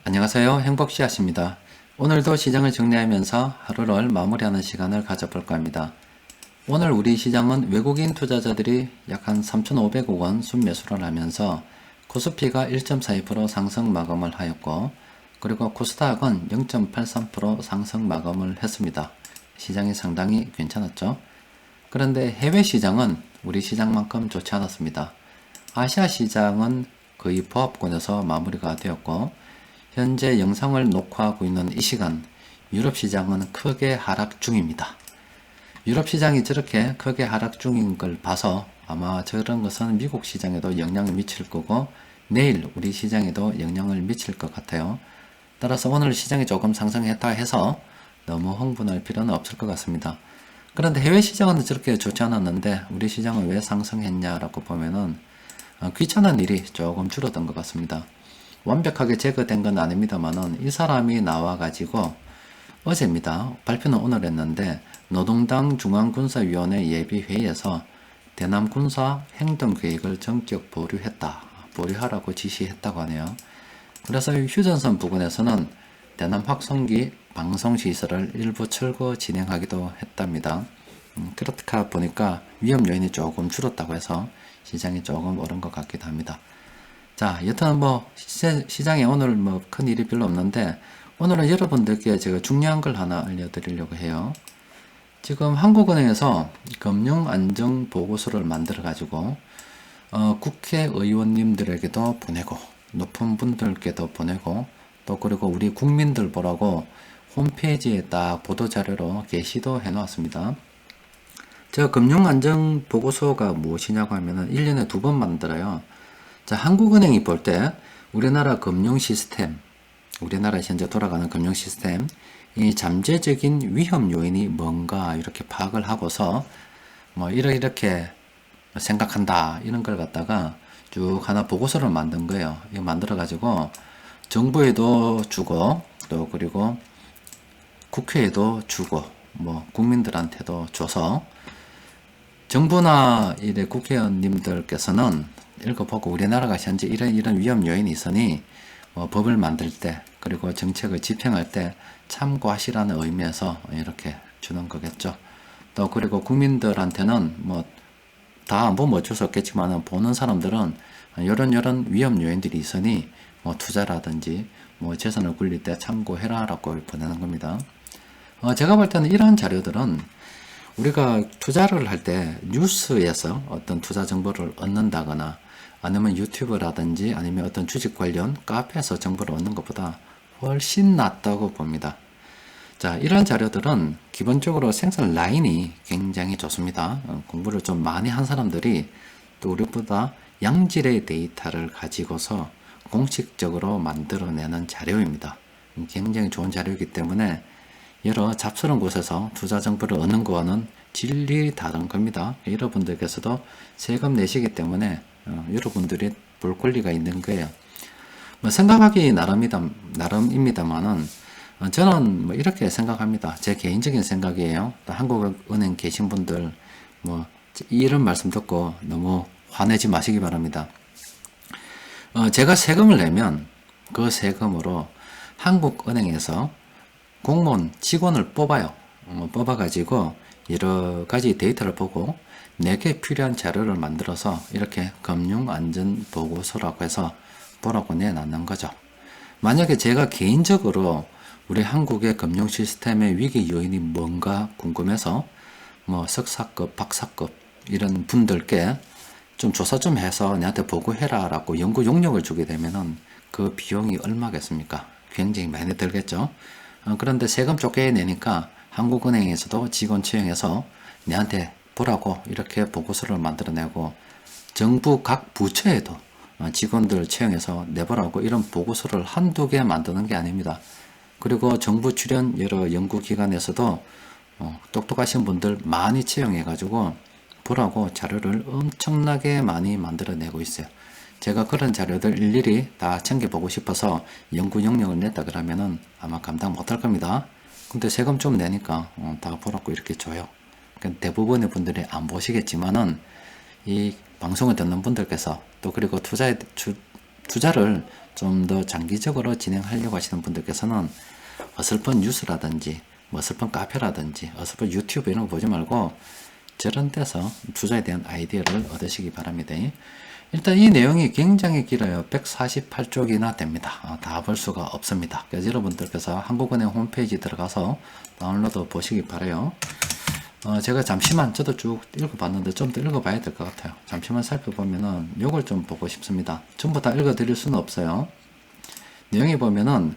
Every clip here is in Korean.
안녕하세요. 행복씨앗입니다. 오늘도 시장을 정리하면서 하루를 마무리하는 시간을 가져볼까 합니다. 오늘 우리 시장은 외국인 투자자들이 약 한 3,500억 원 순매수를 하면서 코스피가 1.42% 상승 마감을 하였고, 그리고 코스닥은 0.83% 상승 마감을 했습니다. 시장이 상당히 괜찮았죠. 그런데 해외 시장은 우리 시장만큼 좋지 않았습니다. 아시아 시장은 거의 보합권에서 마무리가 되었고, 현재 영상을 녹화하고 있는 이 시간 유럽 시장은 크게 하락 중입니다. 유럽 시장이 저렇게 크게 하락 중인 걸 봐서 아마 저런 것은 미국 시장에도 영향을 미칠 거고, 내일 우리 시장에도 영향을 미칠 것 같아요. 따라서 오늘 시장이 조금 상승했다 해서 너무 흥분할 필요는 없을 것 같습니다. 그런데 해외 시장은 저렇게 좋지 않았는데 우리 시장은 왜 상승했냐라고 보면은 귀찮은 일이 조금 줄어든 것 같습니다. 완벽하게 제거된 건 아닙니다만은 이 사람이 나와가지고 어제입니다. 발표는 오늘 했는데 노동당 중앙군사위원회 예비회의에서 대남 군사 행동계획을 전격 보류하라고 지시했다고 하네요. 그래서 휴전선 부근에서는 대남 확성기 방송시설을 일부 철거 진행하기도 했답니다. 그렇다 보니까 위험 요인이 조금 줄었다고 해서 시장이 조금 오른 것 같기도 합니다. 자, 여튼 시장에 오늘 큰 일이 별로 없는데 오늘은 여러분들께 제가 중요한 걸 하나 알려드리려고 해요. 지금 한국은행에서 금융안정보고서를 만들어 가지고 국회의원님들에게도 보내고 높은 분들께도 보내고 또 그리고 우리 국민들 보라고 홈페이지에 딱 보도자료로 게시도 해 놓았습니다. 제가 금융안정보고서가 무엇이냐고 하면은 1년에 2번 만들어요. 자, 한국은행이 볼 때 우리나라 금융 시스템, 우리나라 현재 돌아가는 금융 시스템, 이 잠재적인 위험 요인이 뭔가 이렇게 파악을 하고서 이렇게 생각한다 이런 걸 갖다가 쭉 하나 보고서를 만든 거예요. 이거 만들어 가지고 정부에도 주고 또 그리고 국회에도 주고 국민들한테도 줘서 정부나 이래 국회의원님들께서는 읽어보고 우리나라가 현재 이런 위험 요인이 있으니 법을 만들 때 그리고 정책을 집행할 때 참고하시라는 의미에서 이렇게 주는 거겠죠. 또 그리고 국민들한테는 다 안 보면 어쩔 수 없겠지만 보는 사람들은 이런 위험 요인들이 있으니 투자라든지 재산을 굴릴 때 참고해라라고 보내는 겁니다. 제가 볼 때는 이러한 자료들은 우리가 투자를 할 때 뉴스에서 어떤 투자 정보를 얻는다거나 아니면 유튜브라든지 아니면 어떤 주식 관련 카페에서 정보를 얻는 것보다 훨씬 낫다고 봅니다. 자, 이런 자료들은 기본적으로 생산 라인이 굉장히 좋습니다. 공부를 좀 많이 한 사람들이 또 우리보다 양질의 데이터를 가지고서 공식적으로 만들어내는 자료입니다. 굉장히 좋은 자료이기 때문에 여러 잡스러운 곳에서 투자 정보를 얻는 거와는 질이 다른 겁니다. 여러분들께서도 세금 내시기 때문에 여러분들이 볼 권리가 있는 거예요. 생각하기 나름입니다만은 저는 이렇게 생각합니다. 제 개인적인 생각이에요. 또 한국은행 계신 분들 이런 말씀 듣고 너무 화내지 마시기 바랍니다. 제가 세금을 내면 그 세금으로 한국은행에서 공무원 직원을 뽑아요. 뽑아가지고 여러 가지 데이터를 보고 내게 필요한 자료를 만들어서 이렇게 금융안전보고서라고 해서 보라고 내놨는 거죠. 만약에 제가 개인적으로 우리 한국의 금융 시스템의 위기 요인이 뭔가 궁금해서 석사급, 박사급 이런 분들께 좀 조사 좀 해서 내한테 보고해라 라고 연구 용역을 주게 되면은 그 비용이 얼마겠습니까? 굉장히 많이 들겠죠. 그런데 세금 적게 내니까 한국은행에서도 직원 채용해서 내한테 보라고 이렇게 보고서를 만들어내고 정부 각 부처에도 직원들 채용해서 내보라고 이런 보고서를 한두 개 만드는 게 아닙니다. 그리고 정부 출연 여러 연구기관에서도 똑똑하신 분들 많이 채용해가지고 보라고 자료를 엄청나게 많이 만들어내고 있어요. 제가 그런 자료들 일일이 다 챙겨보고 싶어서 연구 용역을 냈다 그러면은 아마 감당 못할 겁니다. 근데 세금 좀 내니까 다 보라고 이렇게 줘요. 그러니까 대부분의 분들이 안 보시겠지만은 이 방송을 듣는 분들께서 또 그리고 투자를 좀 더 장기적으로 진행하려고 하시는 분들께서는 어설픈 뉴스라든지 뭐 어설픈 카페라든지 어설픈 유튜브 이런 거 보지 말고 저런 데서 투자에 대한 아이디어를 얻으시기 바랍니다. 일단 이 내용이 굉장히 길어요. 148쪽이나 됩니다. 다 볼 수가 없습니다. 그래서 여러분들께서 한국은행 홈페이지 들어가서 다운로드 보시기 바라요. 제가 잠시만 저도 쭉 읽어봤는데 좀 더 읽어봐야 될 것 같아요. 잠시만 살펴보면은 요걸 좀 보고 싶습니다. 전부 다 읽어드릴 수는 없어요. 내용이 보면은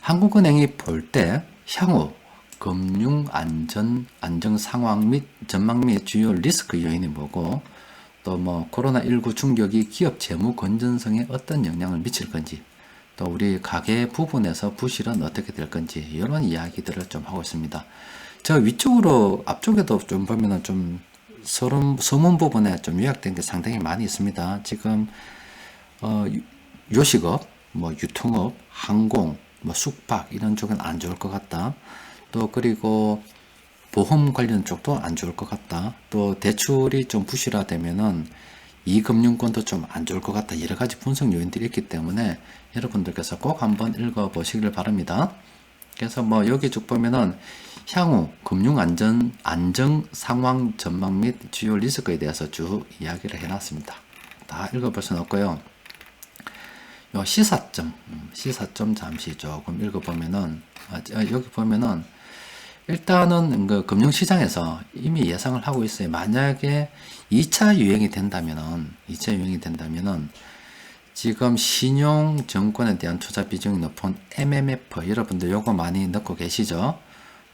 한국은행이 볼 때 향후 금융 안정 상황 및 전망 및 주요 리스크 요인이 뭐고 또 뭐 코로나19 충격이 기업 재무 건전성에 어떤 영향을 미칠 건지 또 우리 가계 부분에서 부실은 어떻게 될 건지 이런 이야기들을 좀 하고 있습니다. 저 위쪽으로 앞쪽에도 좀 보면은 좀 서문 부분에 좀 요약된 게 상당히 많이 있습니다. 지금 요식업, 뭐 유통업, 항공, 뭐 숙박 이런 쪽은 안 좋을 것 같다. 또 그리고 보험 관련 쪽도 안 좋을 것 같다. 또 대출이 좀 부실화되면은 이금융권도 좀 안 좋을 것 같다. 여러 가지 분석 요인들이 있기 때문에 여러분들께서 꼭 한번 읽어 보시길 바랍니다. 그래서 뭐 여기 쭉 보면은 향후 금융 안정 상황 전망 및 주요 리스크에 대해서 쭉 이야기를 해놨습니다. 다 읽어볼 수는 없고요. 요 시사점 잠시 조금 읽어보면은 여기 보면은 일단은 그 금융시장에서 이미 예상을 하고 있어요. 만약에 2차 유행이 된다면은 지금 신용증권에 대한 투자 비중이 높은 MMF 여러분들 요거 많이 넣고 계시죠?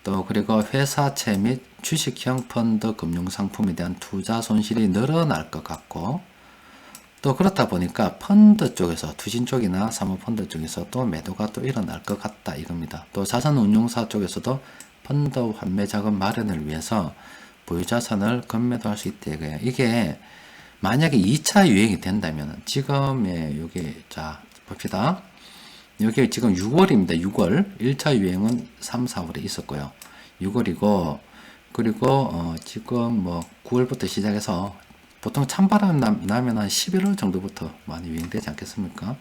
또 그리고 회사채 및 주식형 펀드 금융상품에 대한 투자 손실이 늘어날 것 같고 또 그렇다 보니까 펀드 쪽에서 투신 쪽이나 사모펀드 쪽에서 또 매도가 또 일어날 것 같다 이겁니다. 또 자산운용사 쪽에서도 펀드 환매 자금 마련을 위해서 보유자산을 건매도할 수 있다 이거예요. 이게 만약에 2차 유행이 된다면 지금의 여기 자 봅시다. 여기 지금 6월입니다. 6월 1차 유행은 3, 4월에 있었고요. 6월이고 그리고 지금 뭐 9월부터 시작해서 보통 찬바람 나면 한 11월 정도부터 많이 유행되지 않겠습니까?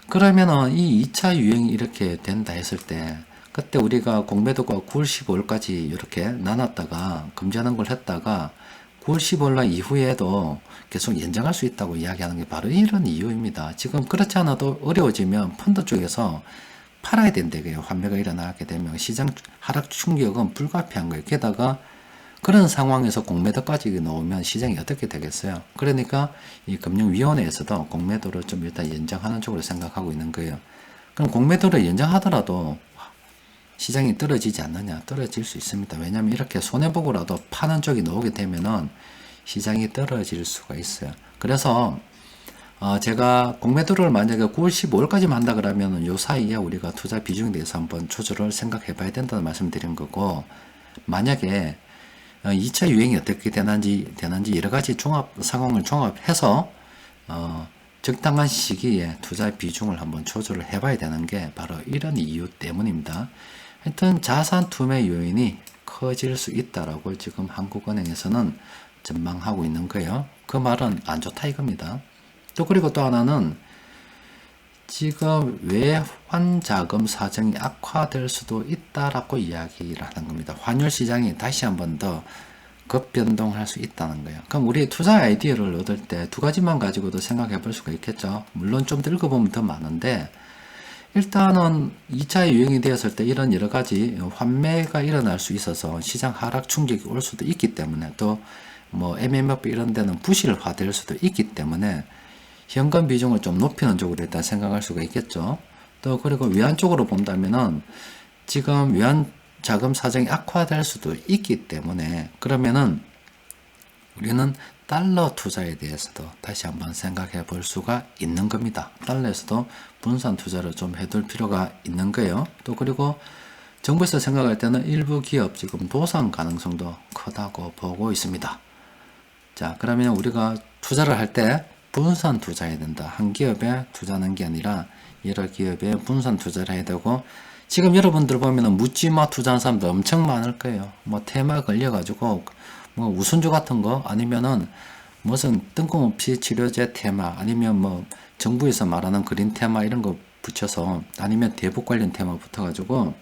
그러면은 이 2차 유행이 이렇게 된다 했을 때 그때 우리가 공매도가 9월 15일까지 이렇게 나눴다가 금지하는 걸 했다가 9월 15일 이후에도 계속 연장할 수 있다고 이야기하는 게 바로 이런 이유입니다. 지금 그렇지 않아도 어려워지면 펀드 쪽에서 팔아야 된다고요. 환매가 일어나게 되면 시장 하락 충격은 불가피한 거예요. 게다가 그런 상황에서 공매도까지 놓으면 시장이 어떻게 되겠어요? 그러니까 이 금융위원회에서도 공매도를 좀 일단 연장하는 쪽으로 생각하고 있는 거예요. 그럼 공매도를 연장하더라도 시장이 떨어지지 않느냐? 떨어질 수 있습니다. 왜냐하면 이렇게 손해보고라도 파는 쪽이 나오게 되면은 시장이 떨어질 수가 있어요. 그래서 제가 공매도를 만약에 9월 15일까지만 한다 그러면은 요 사이에 우리가 투자 비중에 대해서 한번 조절을 생각해 봐야 된다는 말씀드린 거고 만약에 2차 유행이 어떻게 되는지 여러 가지 상황을 종합해서 적당한 시기에 투자 비중을 한번 조절을 해봐야 되는 게 바로 이런 이유 때문입니다. 하여튼 자산 투매 요인이 커질 수 있다라고 지금 한국은행에서는 전망하고 있는 거예요. 그 말은 안 좋다 이겁니다. 또 그리고 또 하나는 지금 외환자금 사정이 악화될 수도 있다라고 이야기를 하는 겁니다. 환율 시장이 다시 한번 더 급변동할 수 있다는 거예요. 그럼 우리 투자 아이디어를 얻을 때 두 가지만 가지고도 생각해 볼 수가 있겠죠. 물론 좀 더 읽어보면 더 많은데 일단은 2차 유행이 되었을 때 이런 여러 가지 환매가 일어날 수 있어서 시장 하락 충격이 올 수도 있기 때문에 또 뭐 MMF 이런 데는 부실화될 수도 있기 때문에 현금 비중을 좀 높이는 쪽으로 일단 생각할 수가 있겠죠. 또 그리고 외환 쪽으로 본다면은 지금 외환 자금 사정이 악화될 수도 있기 때문에 그러면은 우리는 달러 투자에 대해서도 다시 한번 생각해 볼 수가 있는 겁니다. 달러에서도 분산 투자를 좀 해둘 필요가 있는 거예요. 또 그리고 정부에서 생각할 때는 일부 기업 지금 도산 가능성도 크다고 보고 있습니다. 자, 그러면 우리가 투자를 할 때 분산 투자해야 된다. 한 기업에 투자하는 게 아니라 여러 기업에 분산 투자를 해야 되고 지금 여러분들 보면은 묻지마 투자하는 사람도 엄청 많을 거예요. 뭐 테마 걸려가지고 뭐 우선주 같은 거 아니면은 무슨 뜬금없이 치료제 테마 아니면 뭐 정부에서 말하는 그린 테마 이런 거 붙여서 아니면 대북 관련 테마 붙어가지고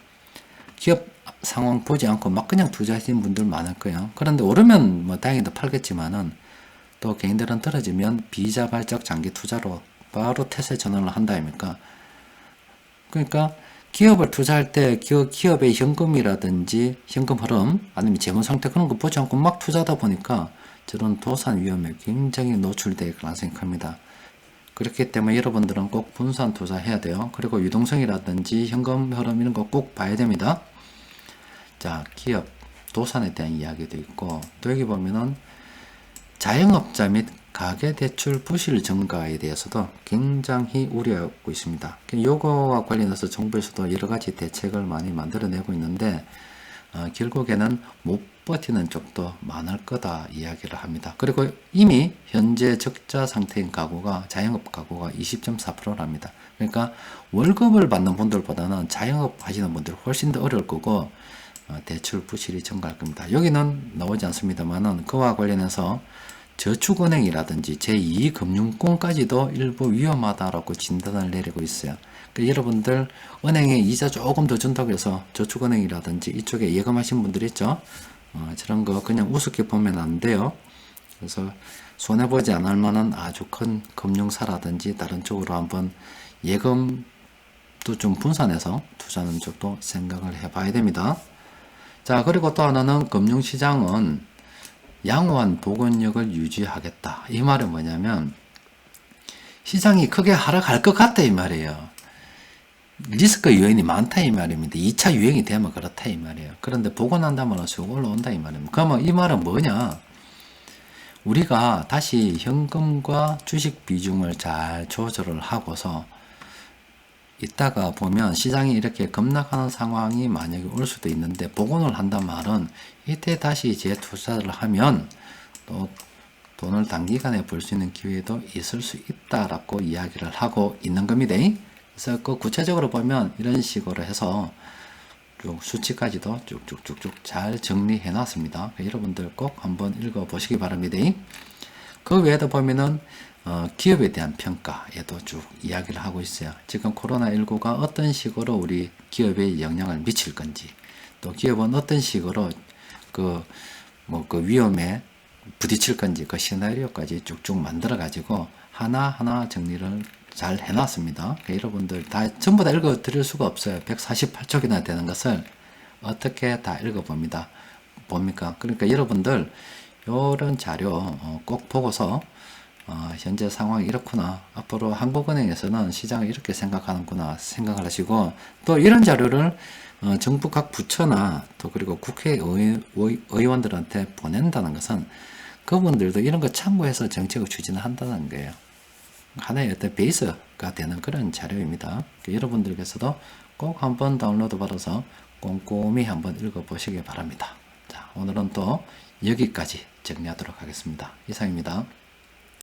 기업 상황 보지 않고 막 그냥 투자하시는 분들 많을 거예요. 그런데 오르면 뭐 다행히도 팔겠지만은 또 개인들은 떨어지면 비자발적 장기 투자로 바로 태세 전환을 한다 아닙니까? 그러니까 기업을 투자할 때 기업의 현금이라든지 현금 흐름 아니면 재무 상태 그런 거 보지 않고 막 투자하다 보니까 저런 도산 위험에 굉장히 노출될 가능성이 큽니다. 그렇기 때문에 여러분들은 꼭 분산 투자해야 돼요. 그리고 유동성이라든지 현금 흐름 이런 거 꼭 봐야 됩니다. 자, 기업 도산에 대한 이야기도 있고 또 여기 보면은 자영업자 및 가계대출 부실 증가에 대해서도 굉장히 우려하고 있습니다. 요거와 관련해서 정부에서도 여러가지 대책을 많이 만들어내고 있는데 결국에는 못 버티는 쪽도 많을 거다 이야기를 합니다. 그리고 이미 현재 적자 상태인 가구가 자영업 가구가 20.4%랍니다. 그러니까 월급을 받는 분들보다는 자영업 하시는 분들 훨씬 더 어려울 거고 대출 부실이 증가할 겁니다. 여기는 나오지 않습니다만은 그와 관련해서 저축은행이라든지 제2금융권까지도 일부 위험하다라고 진단을 내리고 있어요. 그러니까 여러분들 은행에 이자 조금 더 준다고 해서 저축은행이라든지 이쪽에 예금하신 분들 있죠? 저런 거 그냥 우습게 보면 안 돼요. 그래서 손해보지 않을 만한 아주 큰 금융사라든지 다른 쪽으로 한번 예금도 좀 분산해서 투자하는 쪽도 생각을 해봐야 됩니다. 자, 그리고 또 하나는 금융시장은 양호한 복원력을 유지하겠다. 이 말은 뭐냐면 시장이 크게 하락할 것 같다 이 말이에요. 리스크 요인이 많다 이 말입니다. 2차 유행이 되면 그렇다 이 말이에요. 그런데 복원한다면 쭉 올라온다 이 말입니다. 그러면 이 말은 뭐냐? 우리가 다시 현금과 주식 비중을 잘 조절을 하고서 이따가 보면 시장이 이렇게 급락하는 상황이 만약에 올 수도 있는데 복원을 한단 말은 이때 다시 재투자를 하면 또 돈을 단기간에 벌 수 있는 기회도 있을 수 있다라고 이야기를 하고 있는 겁니다. 그래서 그 구체적으로 보면 이런 식으로 해서 쭉 수치까지도 쭉쭉쭉쭉 잘 정리해 놨습니다. 여러분들 꼭 한번 읽어 보시기 바랍니다. 그 외에도 보면은 기업에 대한 평가에도 쭉 이야기를 하고 있어요. 지금 코로나19가 어떤 식으로 우리 기업에 영향을 미칠 건지, 또 기업은 어떤 식으로 그 위험에 부딪힐 건지 그 시나리오까지 쭉쭉 만들어 가지고 하나하나 정리를 잘 해놨습니다. 그러니까 여러분들 다 전부 다 읽어 드릴 수가 없어요. 148쪽이나 되는 것을 어떻게 다 읽어 봅니까? 그러니까 여러분들 이런 자료 꼭 보고서 현재 상황이 이렇구나. 앞으로 한국은행에서는 시장을 이렇게 생각하는구나 생각을 하시고 또 이런 자료를 정부 각 부처나 또 그리고 국회의원들한테 보낸다는 것은 그분들도 이런 거 참고해서 정책을 추진한다는 거예요. 하나의 어떤 베이스가 되는 그런 자료입니다. 여러분들께서도 꼭 한번 다운로드 받아서 꼼꼼히 한번 읽어보시기 바랍니다. 자, 오늘은 또 여기까지 정리하도록 하겠습니다. 이상입니다.